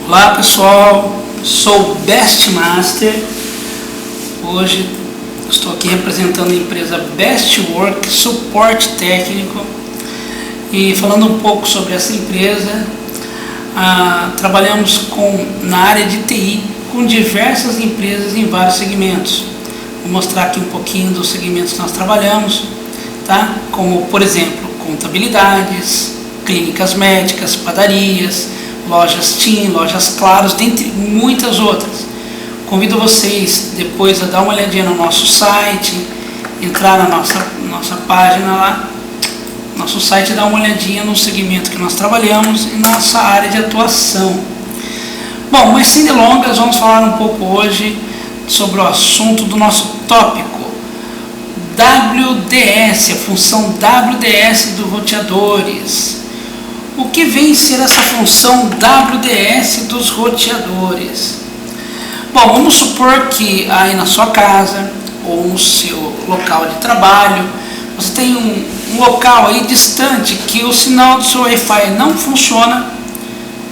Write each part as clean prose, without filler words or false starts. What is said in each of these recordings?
Olá pessoal, sou o Bestmaster. Hoje estou aqui representando a empresa Bestwork Suporte Técnico e falando um pouco sobre essa empresa. Trabalhamos na área de TI com diversas empresas em vários segmentos. Vou mostrar aqui um pouquinho dos segmentos que nós trabalhamos, tá? Como por exemplo contabilidades, clínicas médicas, padarias, lojas TIM, lojas Claros, dentre muitas outras. Convido vocês depois a dar uma olhadinha no nosso site, entrar na nossa página lá, nosso site, dar uma olhadinha no segmento que nós trabalhamos e nossa área de atuação. Bom, mas sem delongas, vamos falar um pouco hoje sobre o assunto do nosso tópico, WDS, a função WDS dos roteadores. O que vem ser essa função WDS dos roteadores? Bom, vamos supor que aí na sua casa ou no seu local de trabalho você tem um local aí distante que o sinal do seu Wi-Fi não funciona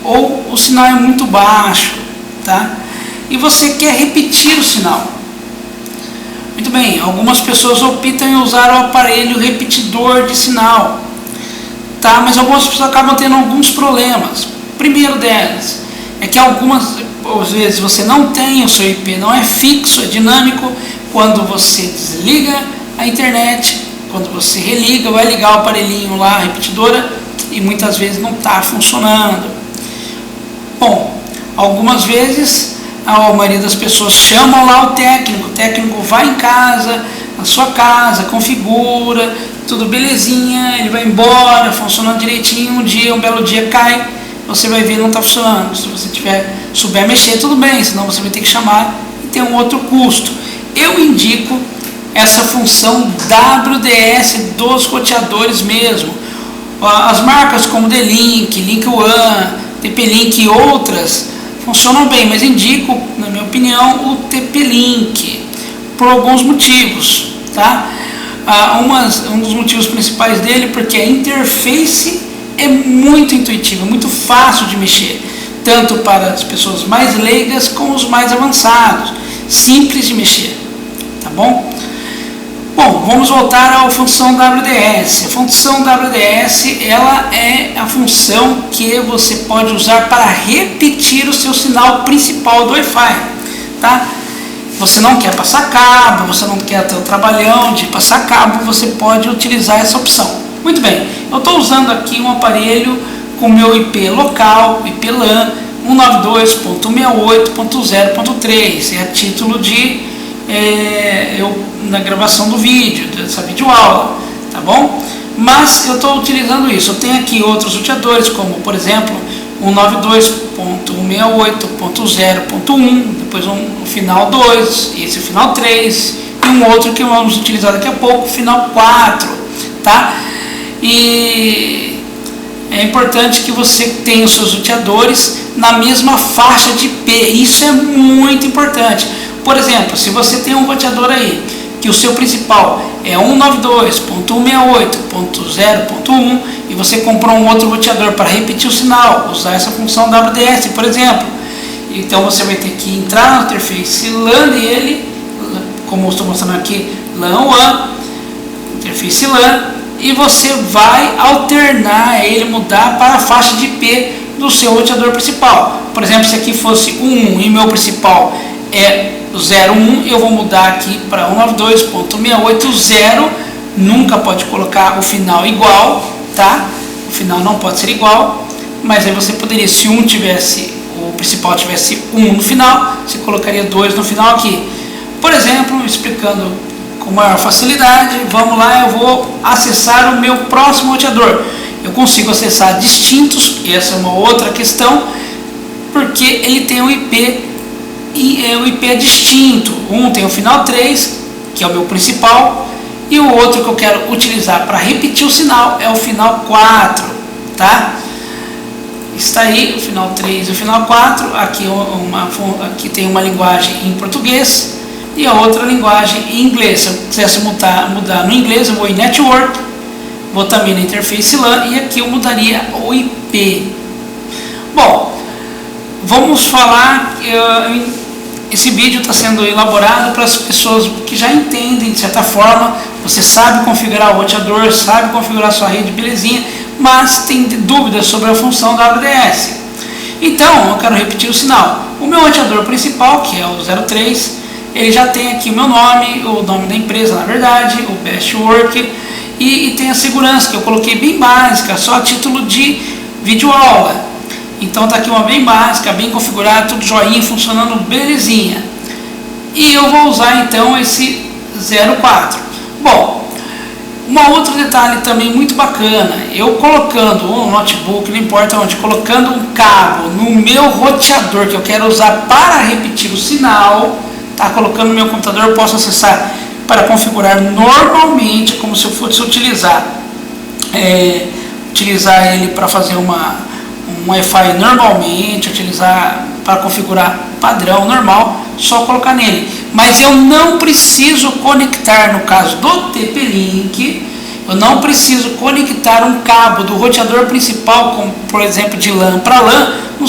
ou o sinal é muito baixo, tá? E você quer repetir o sinal. Muito bem, algumas pessoas optam em usar o aparelho repetidor de sinal, tá? Mas algumas pessoas acabam tendo alguns problemas. Primeiro deles é que algumas vezes você não tem o seu IP, não é fixo, é dinâmico. Quando você desliga a internet, quando você religa, vai ligar o aparelhinho lá, a repetidora, e muitas vezes não está funcionando. Bom, algumas vezes a maioria das pessoas chamam lá o técnico vai em casa, na sua casa, configura, tudo belezinha, ele vai embora, funcionando direitinho, um belo dia cai, você vai ver não está funcionando. Se você souber mexer, tudo bem, senão você vai ter que chamar e tem um outro custo. Eu indico essa função WDS dos roteadores mesmo. As marcas como D-Link, Link One, TP-Link e outras funcionam bem, mas indico, na minha opinião, o TP-Link por alguns motivos, tá? Um dos motivos principais dele porque a interface é muito intuitiva, muito fácil de mexer, tanto para as pessoas mais leigas como os mais avançados, simples de mexer, tá bom? Bom, vamos voltar à função WDS. A função WDS, ela é a função que você pode usar para repetir o seu sinal principal do Wi-Fi, tá? Você não quer passar cabo, você não quer ter o trabalhão de passar cabo, você pode utilizar essa opção. Muito bem, eu estou usando aqui um aparelho com meu IP local, IP LAN 192.168.0.3, é a título de na gravação do vídeo, dessa videoaula, tá bom? Mas eu estou utilizando isso. Eu tenho aqui outros roteadores, como por exemplo 192.168.0.1, depois um final 2, esse final 3 e um outro que vamos utilizar daqui a pouco, final 4, tá? E é importante que você tenha os seus roteadores na mesma faixa de IP, isso é muito importante. Por exemplo, se você tem um roteador aí, que o seu principal é 192.168.0.1 e você comprou um outro roteador para repetir o sinal, usar essa função WDS, por exemplo, então você vai ter que entrar na interface LAN dele, como eu estou mostrando aqui, LAN One, interface LAN, e você vai alternar ele, mudar para a faixa de IP do seu roteador principal. Por exemplo, se aqui fosse 1 e meu principal é 01, eu vou mudar aqui para 192.168.0, nunca pode colocar o final igual, tá? O final não pode ser igual, mas aí você poderia, se o principal tivesse 1 no final, você colocaria 2 no final aqui. Por exemplo, explicando com maior facilidade, vamos lá, eu vou acessar o meu próximo roteador. Eu consigo acessar distintos, essa é uma outra questão, porque ele tem um IP e o IP é distinto. Um tem o final 3, que é o meu principal, e o outro que eu quero utilizar para repetir o sinal é o final 4, tá? Está aí o final 3 e o final 4. Aqui tem uma linguagem em português e a outra linguagem em inglês. Se eu quisesse mudar no inglês, eu vou em Network, vou também na interface LAN e aqui eu mudaria o IP. Bom, vamos falar, esse vídeo está sendo elaborado para as pessoas que já entendem de certa forma, você sabe configurar o roteador, sabe configurar sua rede, belezinha, mas tem dúvidas sobre a função WDS. Então, eu quero repetir o sinal. O meu roteador principal, que é o 03, ele já tem aqui o meu nome, o nome da empresa, na verdade, o Bestwork, e tem a segurança, que eu coloquei bem básica, só a título de videoaula. Então está aqui uma bem básica, bem configurada, tudo joinha, funcionando belezinha. E eu vou usar então esse 04. Bom, um outro detalhe também muito bacana, eu colocando um notebook, não importa onde, colocando um cabo no meu roteador que eu quero usar para repetir o sinal, tá? Colocando no meu computador, eu posso acessar para configurar normalmente, como se eu fosse utilizar ele para fazer um Wi-Fi normalmente, utilizar para configurar padrão normal, só colocar nele. Mas eu não preciso conectar, no caso do TP-Link, eu não preciso conectar um cabo do roteador principal, como por exemplo de LAN para LAN, no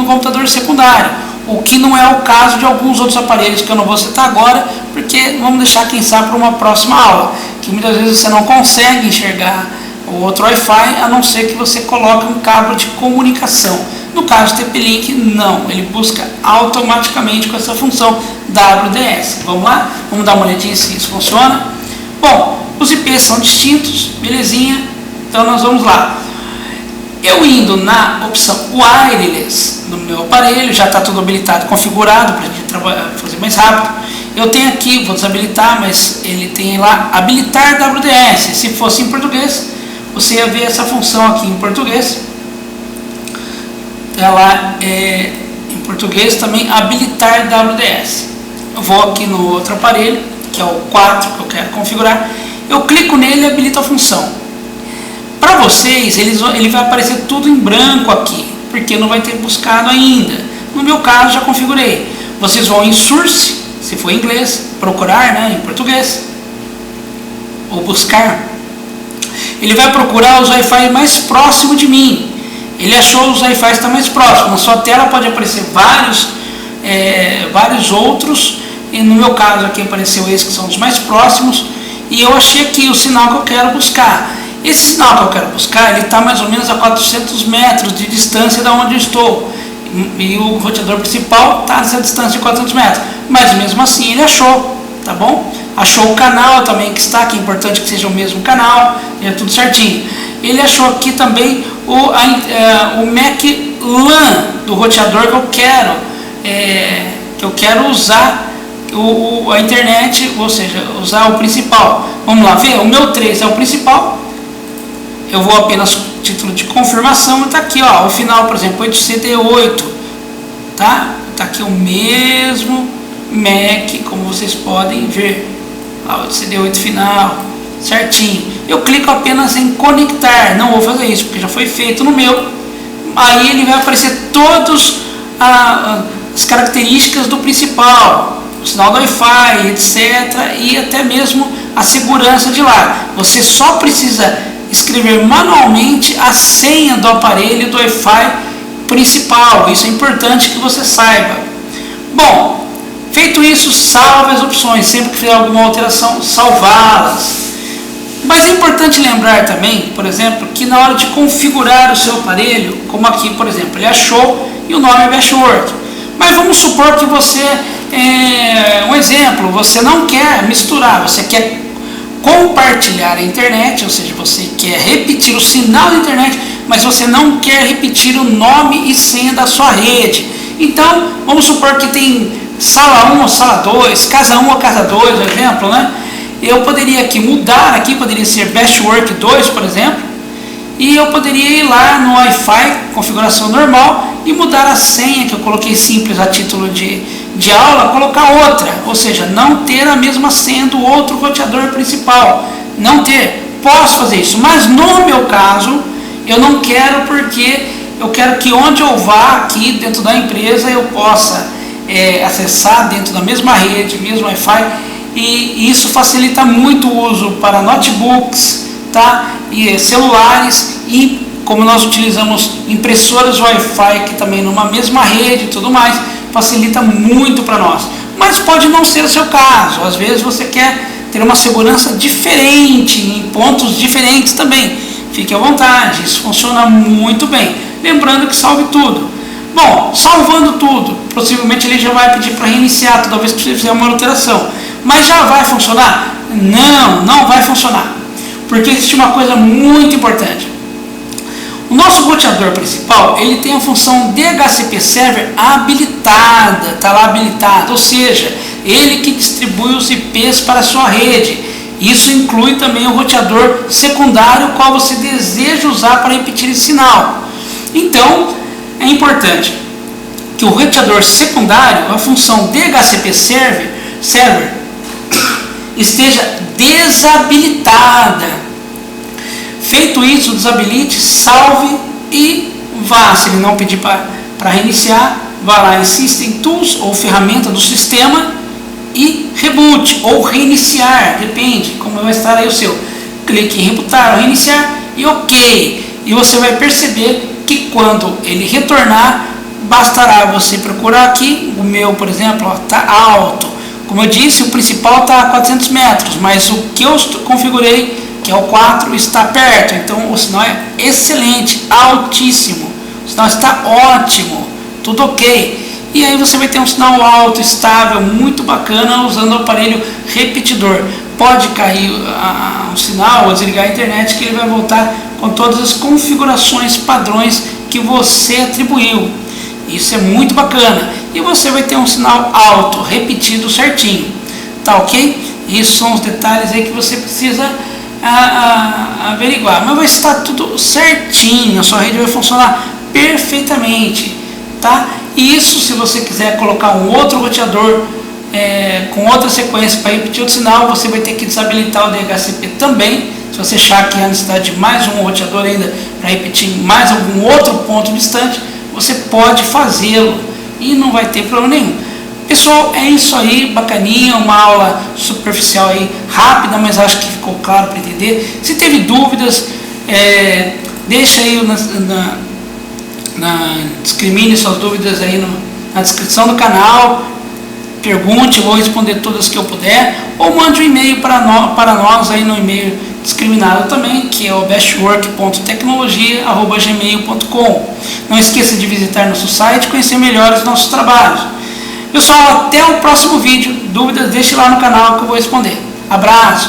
computador secundário. O que não é o caso de alguns outros aparelhos que eu não vou citar agora, porque vamos deixar quem sabe para uma próxima aula, que muitas vezes você não consegue enxergar o outro Wi-Fi, a não ser que você coloque um cabo de comunicação. No caso do TP-Link, não, ele busca automaticamente com essa função WDS. Vamos lá? Vamos dar uma olhadinha se isso funciona. Bom, os IPs são distintos, belezinha, então nós vamos lá. Eu indo na opção Wireless no meu aparelho, já está tudo habilitado, configurado para a gente fazer mais rápido. Eu tenho aqui, vou desabilitar, mas ele tem lá habilitar WDS. Se fosse em português, você ia ver essa função aqui em português. Ela é em português também habilitar WDS. Eu vou aqui no outro aparelho, que é o 4 que eu quero configurar. Eu clico nele e habilito a função. Para vocês, ele vai aparecer tudo em branco aqui, porque não vai ter buscado ainda. No meu caso, já configurei. Vocês vão em Source, se for em inglês, procurar, né, em português, ou buscar. Ele vai procurar os Wi-Fi mais próximos de mim. Ele achou os Wi-Fi que estão mais próximos. Na sua tela pode aparecer vários outros, e no meu caso aqui apareceu esses que são os mais próximos, e eu achei aqui o sinal que eu quero buscar. Esse sinal que eu quero buscar, ele está mais ou menos a 400 metros de distância da onde eu estou. E o roteador principal está nessa distância de 400 metros. Mas mesmo assim ele achou, tá bom? Achou o canal também que está, que é importante que seja o mesmo canal, é tudo certinho. Ele achou aqui também o MAC LAN do roteador que eu quero usar a internet, ou seja, usar o principal. Vamos lá ver, o meu 3 é o principal. Eu vou apenas título de confirmação, está aqui, ó, o final, por exemplo, 8CD8, tá? Está aqui o mesmo MAC, como vocês podem ver, lá, 8CD8 final, certinho. Eu clico apenas em conectar, não vou fazer isso, porque já foi feito no meu. Aí ele vai aparecer todas as características do principal, o sinal do Wi-Fi, etc. E até mesmo a segurança de lá. Você só precisa escrever manualmente a senha do aparelho do Wi-Fi principal. Isso é importante que você saiba. Bom, feito isso, salve as opções. Sempre que fizer alguma alteração, salvá-las. Mas é importante lembrar também, por exemplo, que na hora de configurar o seu aparelho, como aqui, por exemplo, ele achou e o nome é Bestwork. Mas vamos supor que você, um exemplo, você não quer misturar, você quer compartilhar a internet, ou seja, você quer repetir o sinal da internet, mas você não quer repetir o nome e senha da sua rede. Então, vamos supor que tem sala 1 ou sala 2, casa 1 ou casa 2, por exemplo, né? Eu poderia aqui mudar, aqui poderia ser Bestwork 2, por exemplo, e eu poderia ir lá no Wi-Fi, configuração normal, e mudar a senha que eu coloquei simples a título de aula, colocar outra, ou seja, não ter a mesma senha do outro roteador principal, não ter, posso fazer isso, mas no meu caso, eu não quero, porque eu quero que onde eu vá aqui dentro da empresa, eu possa acessar dentro da mesma rede, mesmo Wi-Fi, e isso facilita muito o uso para notebooks, tá? E celulares e como nós utilizamos impressoras Wi-Fi que também numa mesma rede e tudo mais, facilita muito para nós. Mas pode não ser o seu caso, às vezes você quer ter uma segurança diferente, em pontos diferentes também. Fique à vontade, isso funciona muito bem. Lembrando que salve tudo. Bom, salvando tudo, possivelmente ele já vai pedir para reiniciar toda vez que você fizer uma alteração. Mas já vai funcionar? Não, não vai funcionar. Porque existe uma coisa muito importante. O nosso roteador principal, ele tem a função DHCP Server habilitada, está lá habilitado, ou seja, ele que distribui os IPs para a sua rede. Isso inclui também o roteador secundário, qual você deseja usar para repetir esse sinal. Então, é importante que o roteador secundário, a função DHCP Server esteja desabilitada. Feito isso, desabilite, salve e vá. Se ele não pedir para reiniciar, vá lá em System Tools ou ferramenta do sistema e reboot ou reiniciar, depende como vai estar aí o seu. Clique em rebootar ou reiniciar e ok. E você vai perceber que quando ele retornar, bastará você procurar aqui. O meu, por exemplo, está alto. Como eu disse, o principal está a 400 metros, mas o que eu configurei, que é o 4, está perto. Então o sinal é excelente, altíssimo. O sinal está ótimo, tudo ok. E aí você vai ter um sinal alto, estável, muito bacana, usando o aparelho repetidor. Pode cair um sinal ou desligar a internet, que ele vai voltar com todas as configurações padrões que você atribuiu. Isso é muito bacana. E você vai ter um sinal alto, repetido certinho. Tá ok? Isso são os detalhes aí que você precisa averiguar. Mas vai estar tudo certinho. A sua rede vai funcionar perfeitamente. Tá? E isso, se você quiser colocar um outro roteador com outra sequência para repetir o sinal, você vai ter que desabilitar o DHCP também. Se você achar que há necessidade de mais um roteador ainda para repetir mais algum outro ponto distante, você pode fazê-lo e não vai ter problema nenhum. Pessoal, é isso aí, bacaninha, uma aula superficial aí, rápida, mas acho que ficou claro para entender. Se teve dúvidas, deixa aí discrimine suas dúvidas aí na descrição do canal, pergunte, vou responder todas que eu puder, ou mande um e-mail para nós aí no e-mail discriminado também, que é o bestwork.tecnologia@gmail.com. Não esqueça de visitar nosso site e conhecer melhor os nossos trabalhos. Pessoal, até o próximo vídeo. Dúvidas, deixe lá no canal que eu vou responder. Abraço!